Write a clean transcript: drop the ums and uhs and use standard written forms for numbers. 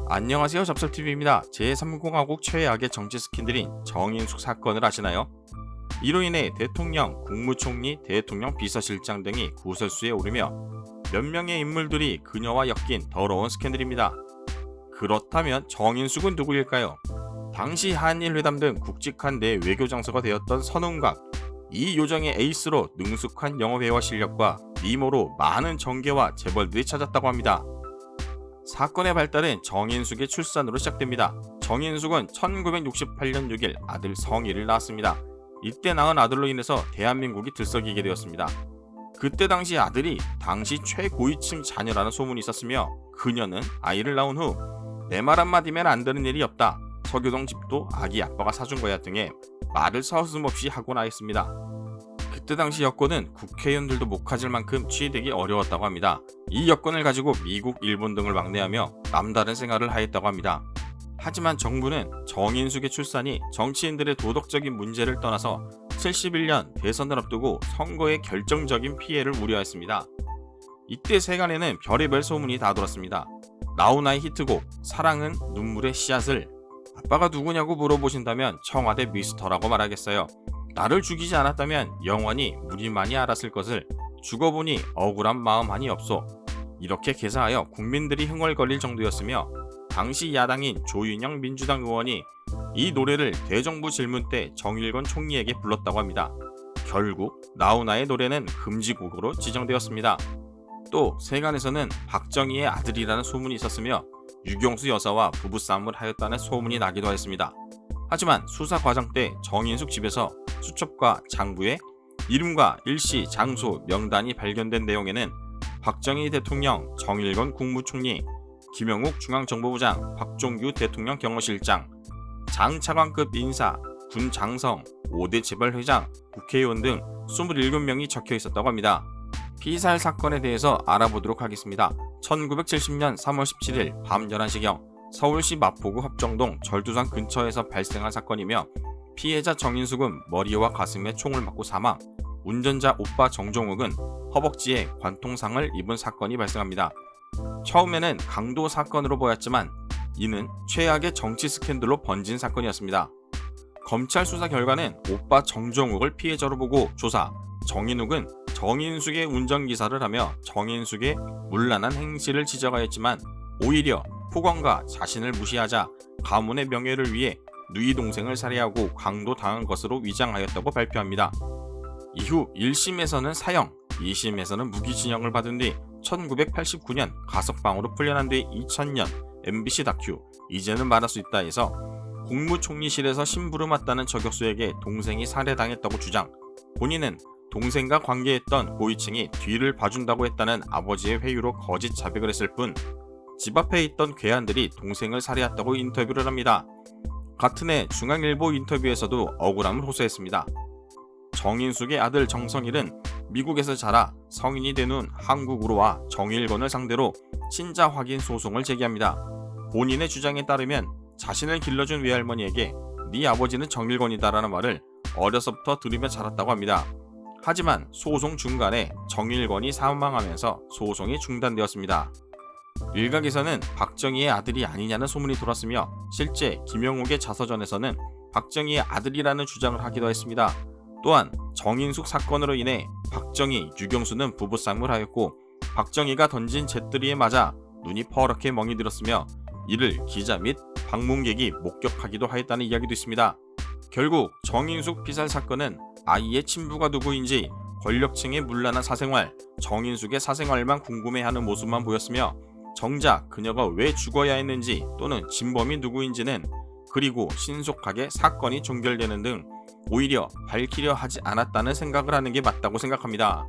안녕하세요, 잡설TV입니다. 제3공화국 최악의 정치 스캔들인 정인숙 사건을 아시나요? 이로 인해 대통령, 국무총리, 대통령 비서실장 등이 구설수에 오르며 몇 명의 인물들이 그녀와 엮인 더러운 스캔들입니다. 그렇다면 정인숙은 누구일까요? 당시 한일회담 등 굵직한 내 외교장소가 되었던 선운각, 이 요정의 에이스로 능숙한 영어 회화 실력과 미모로 많은 정계와 재벌들이 찾았다고 합니다. 사건의 발달은 정인숙의 출산으로 시작됩니다. 정인숙은 1968년 6일 아들 성희를 낳았습니다. 이때 낳은 아들로 인해서 대한민국이 들썩이게 되었습니다. 그때 당시 아들이 당시 최고위층 자녀라는 소문이 있었으며 그녀는 아이를 낳은 후 내 말 한마디면 안 되는 일이 없다, 서교동 집도 아기 아빠가 사준 거야 등의 말을 서슴없이 하곤 하였습니다. 그때 당시 여권은 국회의원들도 못 가질 만큼 취득이 어려웠다고 합니다. 이 여권을 가지고 미국, 일본 등을 왕래하며 남다른 생활을 하였다고 합니다. 하지만 정부는 정인숙의 출산이 정치인들의 도덕적인 문제를 떠나서 71년 대선을 앞두고 선거에 결정적인 피해를 우려했습니다. 이때 세간에는 별의별 소문이 다 돌았습니다. 나훈아의 히트곡 사랑은 눈물의 씨앗을 아빠가 누구냐고 물어보신다면 청와대 미스터라고 말하겠어요. 나를 죽이지 않았다면 영원히 우리만이 알았을 것을 죽어보니 억울한 마음 한이 없소, 이렇게 개사하여 국민들이 흥얼거릴 정도였으며 당시 야당인 조윤영 민주당 의원이 이 노래를 대정부 질문 때 정일건 총리에게 불렀다고 합니다. 결국 나훈아의 노래는 금지곡으로 지정되었습니다. 또 세간에서는 박정희의 아들이라는 소문이 있었으며 유경수 여사와 부부싸움을 하였다는 소문이 나기도 했습니다. 하지만 수사 과정 때 정인숙 집에서 수첩과 장부에 이름과 일시, 장소, 명단이 발견된 내용에는 박정희 대통령, 정일건 국무총리, 김영욱 중앙정보부장, 박종규 대통령 경호실장, 장차관급 인사, 군 장성, 5대 재벌회장, 국회의원 등 27명이 적혀 있었다고 합니다. 피살 사건에 대해서 알아보도록 하겠습니다. 1970년 3월 17일 밤 11시경 서울시 마포구 합정동 절두산 근처에서 발생한 사건이며 피해자 정인숙은 머리와 가슴에 총을 맞고 사망, 운전자 오빠 정종욱은 허벅지에 관통상을 입은 사건이 발생합니다. 처음에는 강도 사건으로 보였지만 이는 최악의 정치 스캔들로 번진 사건이었습니다. 검찰 수사 결과는 오빠 정종욱을 피해자로 보고 조사, 정인욱은 정인숙의 운전기사를 하며 정인숙의 문란한 행실을 지적하였지만 오히려 폭언과 자신을 무시하자 가문의 명예를 위해 누이 동생을 살해하고 강도당한 것으로 위장하였다고 발표합니다. 이후 1심에서는 사형, 2심에서는 무기징역을 받은 뒤 1989년 가석방으로 풀려난 뒤 2000년 MBC 다큐 이제는 말할 수 있다에서 국무총리실에서 심부름 왔다는 저격수에게 동생이 살해당했다고 주장, 본인은 동생과 관계했던 고위층이 뒤를 봐준다고 했다는 아버지의 회유로 거짓 자백을 했을 뿐 집 앞에 있던 괴한들이 동생을 살해했다고 인터뷰를 합니다. 같은 해 중앙일보 인터뷰에서도 억울함을 호소했습니다. 정인숙의 아들 정성일은 미국에서 자라 성인이 된 후 한국으로 와 정일건을 상대로 친자 확인 소송을 제기합니다. 본인의 주장에 따르면 자신을 길러준 외할머니에게 네 아버지는 정일건이다라는 말을 어려서부터 들으며 자랐다고 합니다. 하지만 소송 중간에 정일건이 사망하면서 소송이 중단되었습니다. 일각에서는 박정희의 아들이 아니냐는 소문이 돌았으며 실제 김영욱의 자서전에서는 박정희의 아들이라는 주장을 하기도 했습니다. 또한 정인숙 사건으로 인해 박정희, 유경수는 부부싸움을 하였고 박정희가 던진 잿더리에 맞아 눈이 퍼렇게 멍이 들었으며 이를 기자 및 방문객이 목격하기도 하였다는 이야기도 있습니다. 결국 정인숙 피살 사건은 아이의 친부가 누구인지 권력층의 문란한 사생활, 정인숙의 사생활만 궁금해하는 모습만 보였으며 정작 그녀가 왜 죽어야 했는지 또는 진범이 누구인지는, 그리고 신속하게 사건이 종결되는 등 오히려 밝히려 하지 않았다는 생각을 하는 게 맞다고 생각합니다.